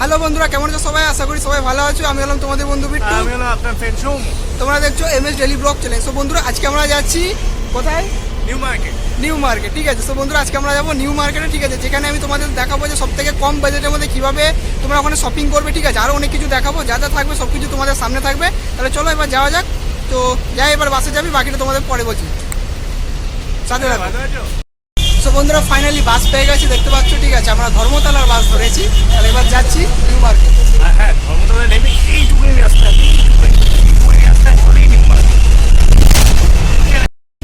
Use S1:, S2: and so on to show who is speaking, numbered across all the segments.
S1: Hello বন্ধুরা, কেমন আছো সবাই? আশা করি সবাই ভালো আছো। আমি হলাম তোমাদের বন্ধু বিট্টু।
S2: আমি হলাম আপনার ফ্রেন্ড সোম।
S1: তোমরা দেখছো MS daily blog channel. So বন্ধুরা, আজকে আমরা যাচ্ছি কোথায়? New market. ঠিক আছে। সো বন্ধুরা, আজকে আমরা যাবো নিউ মার্কেটে। ঠিক আছে, যেখানে আমি তোমাদের দেখাবো যে সব থেকে কম বাজেটের মধ্যে কীভাবে তোমরা ওখানে শপিং করবে। ঠিক আছে, আরও অনেক কিছু দেখাবো, যা যা থাকবে সব কিছু তোমাদের সামনে থাকবে। তাহলে চলো এবার যাওয়া যাক। তো যাই, এবার বাসে যাবি, বাকিটা তোমাদের পরে বলছি। সাথে থাকো। সো বন্ধুরা, ফাইনালি বাস পেয়ে গেছি, দেখতে পাচ্ছ। ঠিক আছে, আমরা ধর্মতলার বাস ধরেছি। তাহলে এবার যাচ্ছি নিউ মার্কেট।
S2: হ্যাঁ, ধর্মতলা নেমে এইটুকুনি রাস্তা,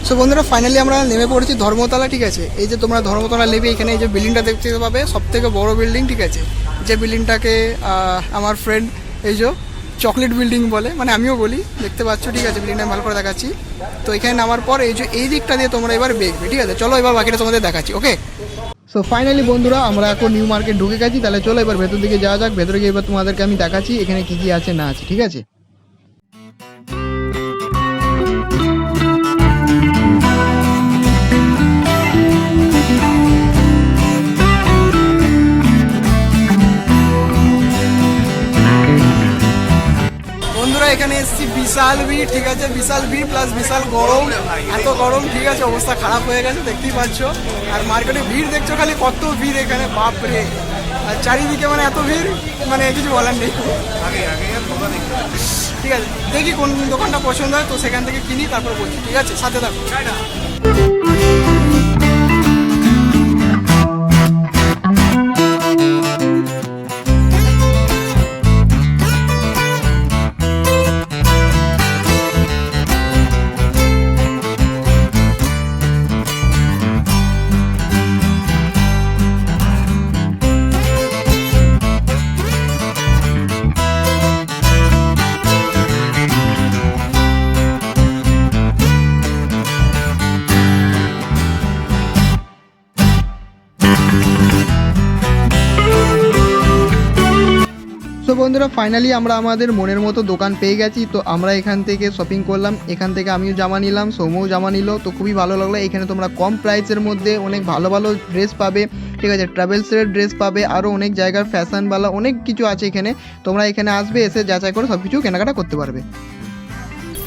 S1: সো বন্ধুরা, ফাইনালি আমরা নেমে পড়েছি ধর্মতলা। ঠিক আছে, এই যে তোমরা ধর্মতলা নেবে, এখানে এই যে বিল্ডিংটা দেখতে পাবে, সব থেকে বড় বিল্ডিং। ঠিক আছে, যে বিল্ডিংটাকে আমার ফ্রেন্ড এই যে চকলেট বিল্ডিং বলে, মানে আমিও বলি, দেখতে পাচ্ছ। ঠিক আছে, বিল্ডিংটা ভালো করে দেখাচ্ছি। তো এখানে নামার পর এই যে এই দিকটা দিয়ে তোমরা এবার দেখবে। ঠিক আছে, চলো এবার বাকিটা তোমাদের দেখাচ্ছি। ওকে। সো ফাইনালি বন্ধুরা, আমরা এখন নিউ মার্কেট ঢুকে গেছি। তাহলে চলো এবার ভেতর দিকে যাওয়া যাক। ভেতরে গিয়ে এবার তোমাদেরকে আমি দেখাচ্ছি এখানে কী কী আছে না আছে। ঠিক আছে। বন্ধুরা, এখানে এসেছি, বিশাল ভিড়। ঠিক আছে, বিশাল ভিড় প্লাস বিশাল গরম, এত গরম। ঠিক আছে, অবস্থা খারাপ হয়ে গেছে, দেখতেই পাচ্ছ। আর মার্কেটে ভিড় দেখছো, খালি কত ভিড় এখানে, বাপরে। আর চারিদিকে মানে এত ভিড়, মানে কিছু বলার নেই। ঠিক আছে, দেখি কোন দোকানটা পছন্দ হয়, তো সেখান থেকে কিনি, তারপর বলছি। ঠিক আছে, সাথে থাকো। তো বন্ধুরা, ফাইনালি আমরা আমাদের মনের মতো দোকান পেয়ে গেছি। তো আমরা এখান থেকে শপিং করলাম, এখান থেকে আমিও জামা নিলাম, সৌমও জামা নিল। তো খুবই ভালো লাগলো। এখানে তোমরা কম প্রাইসের মধ্যে অনেক ভালো ভালো ড্রেস পাবে। ঠিক আছে, ট্রাভেলসের ড্রেস পাবে, আরও অনেক জায়গার ফ্যাশনওয়ালা অনেক কিছু আছে এখানে। তোমরা এখানে আসবে, এসে যাচাই করে সব কিছু কেনাকাটা করতে পারবে।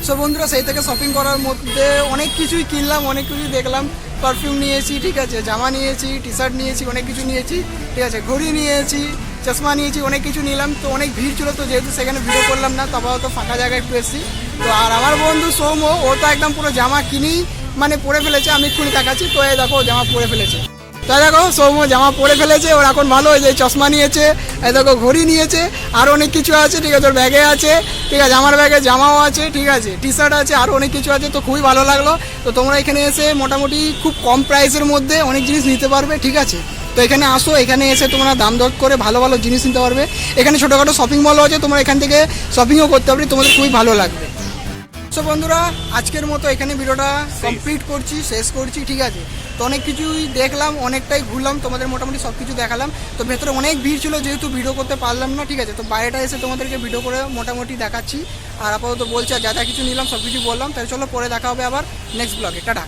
S1: সো বন্ধুরা, সেই থেকে শপিং করার মধ্যে অনেক কিছুই কিনলাম, অনেক কিছুই দেখলাম। পারফিউম নিয়েছি, ঠিক আছে, জামা নিয়েছি, টি শার্ট নিয়েছি, অনেক কিছু নিয়েছি। ঠিক আছে, ঘড়ি নিয়েছি, চশমা নিয়েছি, অনেক কিছু নিলাম। তো অনেক ভিড় ছিল, তো যেহেতু সেখানে ভিডিও করলাম না, তবে তো ফাঁকা জায়গায় একটু এসেছি। তো আর আমার বন্ধু সৌম, ও তো একদম পুরো জামা কিনেই মানে পরে ফেলেছে। আমি এক্ষুনি দেখাচ্ছি। তো এই দেখো, জামা পরে ফেলেছে। তাই দেখো, সৌম জামা পরে ফেলেছে, ওর এখন ভালো। এই যে চশমা নিয়েছে, এই দেখো ঘড়ি নিয়েছে, আর অনেক কিছু আছে। ঠিক আছে, ওর ব্যাগে আছে। ঠিক আছে, আমার ব্যাগে জামাও আছে। ঠিক আছে, টি শার্ট আছে, আরও অনেক কিছু আছে। তো খুবই ভালো লাগলো। তো তোমরা এখানে এসে মোটামুটি খুব কম প্রাইসের মধ্যে অনেক জিনিস নিতে পারবে। ঠিক আছে, তো এখানে আসো, এখানে এসে তোমরা দাম দর করে ভালো ভালো জিনিস নিতে পারবে। এখানে ছোটোখাটো শপিং মলও আছে, তোমরা এখান থেকে শপিংও করতে পারবে, তোমাদের খুবই ভালো লাগবে। সো বন্ধুরা, আজকের মতো এখানে ভিডিওটা কমপ্লিট করছি, শেষ করছি। ঠিক আছে, তো অনেক কিছুই দেখলাম, অনেকটাই ঘুরলাম, তোমাদের মোটামুটি সব কিছু দেখালাম। তো ভেতরে অনেক ভিড় ছিল, যেহেতু ভিডিও করতে পারলাম না। ঠিক আছে, তো বাইরেটা এসে তোমাদেরকে ভিডিও করে মোটামুটি দেখাচ্ছি। আর আপাতত বলছি, আর যা যা কিছু নিলাম সব কিছু বললাম। তাহলে চলো পরে দেখা হবে আবার নেক্সট ব্লগে। টাটা।